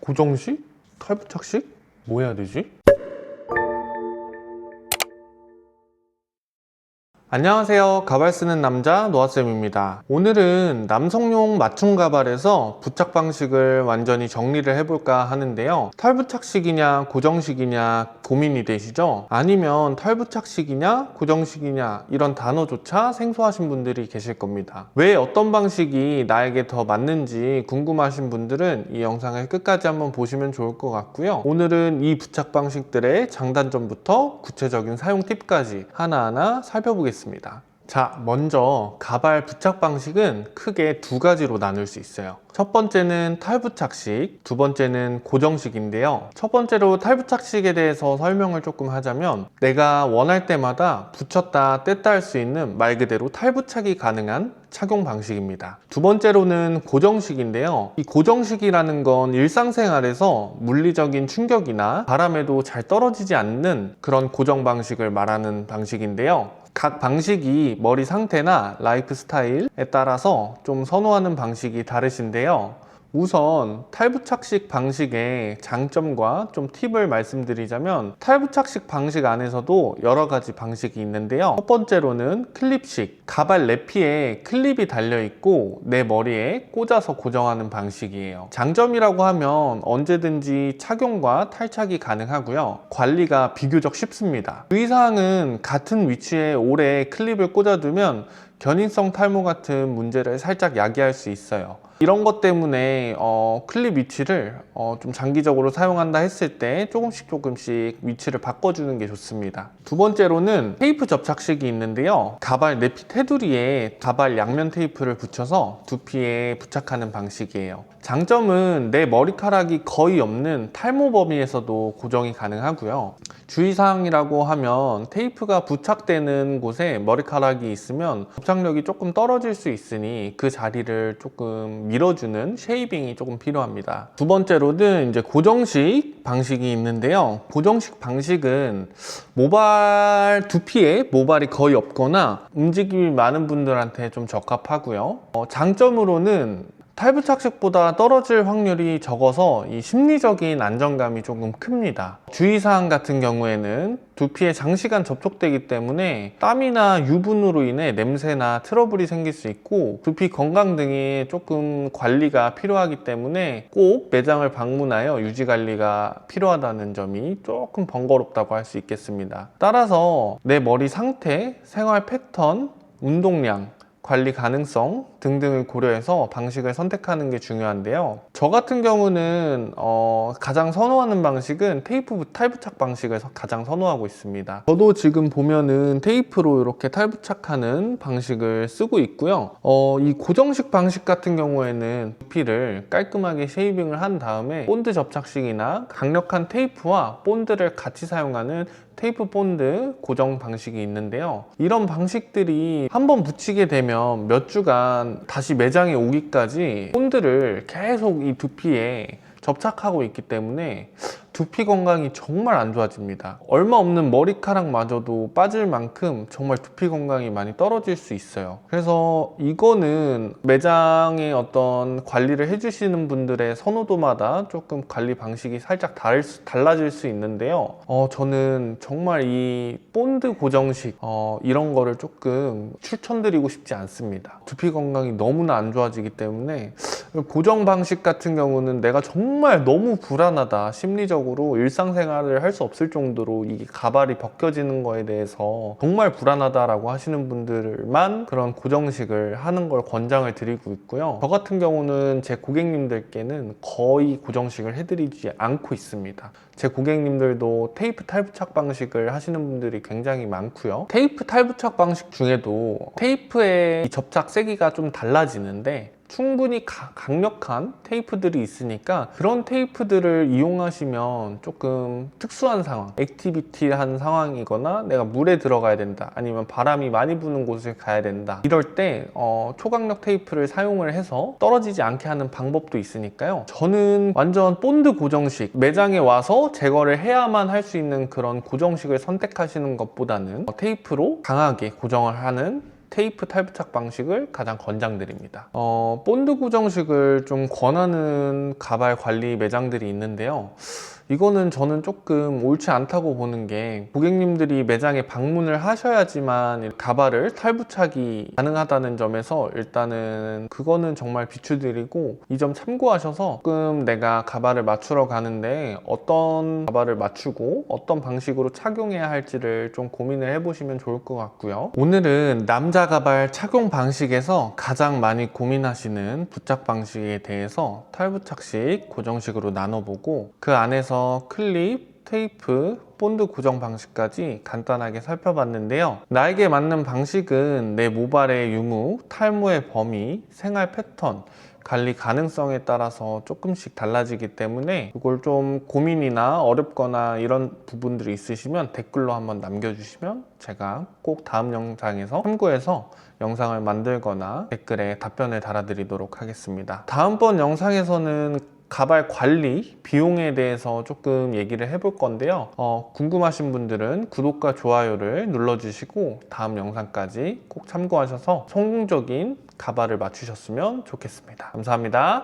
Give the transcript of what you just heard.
고정식? 탈부착식? 뭐 해야 되지? 안녕하세요. 가발 쓰는 남자 노아쌤입니다. 오늘은 남성용 맞춤 가발에서 부착 방식을 완전히 정리를 해볼까 하는데요. 탈부착식이냐 고정식이냐 고민이 되시죠? 아니면 탈부착식이냐 고정식이냐 이런 단어조차 생소하신 분들이 계실 겁니다. 왜 어떤 방식이 나에게 더 맞는지 궁금하신 분들은 이 영상을 끝까지 한번 보시면 좋을 것 같고요. 오늘은 이 부착 방식들의 장단점부터 구체적인 사용 팁까지 하나하나 살펴보겠습니다. 자, 먼저 가발 부착 방식은 크게 두 가지로 나눌 수 있어요. 첫 번째는 탈부착식, 두 번째는 고정식인데요. 첫 번째로 탈부착식에 대해서 설명을 조금 하자면 내가 원할 때마다 붙였다 뗐다 할 수 있는 말 그대로 탈부착이 가능한 착용 방식입니다. 두 번째로는 고정식인데요. 이 고정식이라는 건 일상생활에서 물리적인 충격이나 바람에도 잘 떨어지지 않는 그런 고정 방식을 말하는 방식인데요. 각 방식이 머리 상태나 라이프 스타일에 따라서 좀 선호하는 방식이 다르신데요. 우선 탈부착식 방식의 장점과 좀 팁을 말씀드리자면 탈부착식 방식 안에서도 여러 가지 방식이 있는데요. 첫 번째로는 클립식, 가발 내피에 클립이 달려있고 내 머리에 꽂아서 고정하는 방식이에요. 장점이라고 하면 언제든지 착용과 탈착이 가능하고요. 관리가 비교적 쉽습니다. 주의사항은 같은 위치에 오래 클립을 꽂아두면 견인성 탈모 같은 문제를 살짝 야기할 수 있어요. 이런 것 때문에 클립 위치를 좀 장기적으로 사용한다 했을 때 조금씩 위치를 바꿔주는 게 좋습니다. 두 번째로는 테이프 접착식이 있는데요. 가발 내피 테두리에 가발 양면 테이프를 붙여서 두피에 부착하는 방식이에요. 장점은 내 머리카락이 거의 없는 탈모 범위에서도 고정이 가능하고요. 주의사항이라고 하면 테이프가 부착되는 곳에 머리카락이 있으면 접착력이 조금 떨어질 수 있으니 그 자리를 조금 밀어주는 쉐이빙이 조금 필요합니다. 두 번째로는 이제 고정식 방식이 있는데요. 고정식 방식은 두피에 모발이 거의 없거나 움직임이 많은 분들한테 좀 적합하고요. 장점으로는 탈부착식보다 떨어질 확률이 적어서 이 심리적인 안정감이 조금 큽니다. 주의사항 같은 경우에는 두피에 장시간 접촉되기 때문에 땀이나 유분으로 인해 냄새나 트러블이 생길 수 있고 두피 건강 등의 조금 관리가 필요하기 때문에 꼭 매장을 방문하여 유지 관리가 필요하다는 점이 조금 번거롭다고 할 수 있겠습니다. 따라서 내 머리 상태, 생활 패턴, 운동량, 관리 가능성 등등을 고려해서 방식을 선택하는 게 중요한데요. 저 같은 경우는 가장 선호하는 방식은 탈부착 방식을 가장 선호하고 있습니다. 저도 지금 보면은 테이프로 이렇게 탈부착하는 방식을 쓰고 있고요. 이 고정식 방식 같은 경우에는 두피를 깔끔하게 쉐이빙을 한 다음에 본드 접착식이나 강력한 테이프와 본드를 같이 사용하는 테이프 본드 고정 방식이 있는데요. 이런 방식들이 한번 붙이게 되면 몇 주간 다시 매장에 오기까지 본드를 계속 이 두피에 접착하고 있기 때문에 두피 건강이 정말 안 좋아집니다. 얼마 없는 머리카락마저도 빠질 만큼 정말 두피 건강이 많이 떨어질 수 있어요. 그래서 이거는 매장의 어떤 관리를 해주시는 분들의 선호도마다 조금 관리 방식이 살짝 달라질 수 있는데요. 저는 정말 이 본드 고정식 이런 거를 조금 추천드리고 싶지 않습니다. 두피 건강이 너무나 안 좋아지기 때문에 고정 방식 같은 경우는 내가 정말 너무 불안하다, 심리적으로 일상생활을 할 수 없을 정도로 이 가발이 벗겨지는 거에 대해서 정말 불안하다라고 하시는 분들만 그런 고정식을 하는 걸 권장을 드리고 있고요. 저 같은 경우는 제 고객님들께는 거의 고정식을 해드리지 않고 있습니다. 제 고객님들도 테이프 탈부착 방식을 하시는 분들이 굉장히 많고요. 테이프 탈부착 방식 중에도 테이프의 접착 세기가 좀 달라지는데 충분히 강력한 테이프들이 있으니까 그런 테이프들을 이용하시면 조금 특수한 상황, 액티비티한 상황이거나 내가 물에 들어가야 된다, 아니면 바람이 많이 부는 곳을 가야 된다, 이럴 때 초강력 테이프를 사용을 해서 떨어지지 않게 하는 방법도 있으니까요. 저는 완전 본드 고정식, 매장에 와서 제거를 해야만 할 수 있는 그런 고정식을 선택하시는 것보다는 테이프로 강하게 고정을 하는 테이프 탈부착 방식을 가장 권장드립니다. 본드 고정식을 좀 권하는 가발 관리 매장들이 있는데요. 이거는 저는 조금 옳지 않다고 보는 게, 고객님들이 매장에 방문을 하셔야지만 가발을 탈부착이 가능하다는 점에서 일단은 그거는 정말 비추드리고, 이 점 참고하셔서 조금 내가 가발을 맞추러 가는데 어떤 가발을 맞추고 어떤 방식으로 착용해야 할지를 좀 고민을 해보시면 좋을 것 같고요. 오늘은 남자 가발 착용 방식에서 가장 많이 고민하시는 부착 방식에 대해서 탈부착식, 고정식으로 나눠보고, 그 안에서 클립, 테이프, 본드 고정 방식까지 간단하게 살펴봤는데요. 나에게 맞는 방식은 내 모발의 유무, 탈모의 범위, 생활 패턴, 관리 가능성에 따라서 조금씩 달라지기 때문에 이걸 좀 고민이나 어렵거나 이런 부분들이 있으시면 댓글로 한번 남겨주시면 제가 꼭 다음 영상에서 참고해서 영상을 만들거나 댓글에 답변을 달아드리도록 하겠습니다. 다음번 영상에서는 가발 관리 비용에 대해서 조금 얘기를 해볼 건데요. 궁금하신 분들은 구독과 좋아요를 눌러주시고 다음 영상까지 꼭 참고하셔서 성공적인 가발을 맞추셨으면 좋겠습니다. 감사합니다.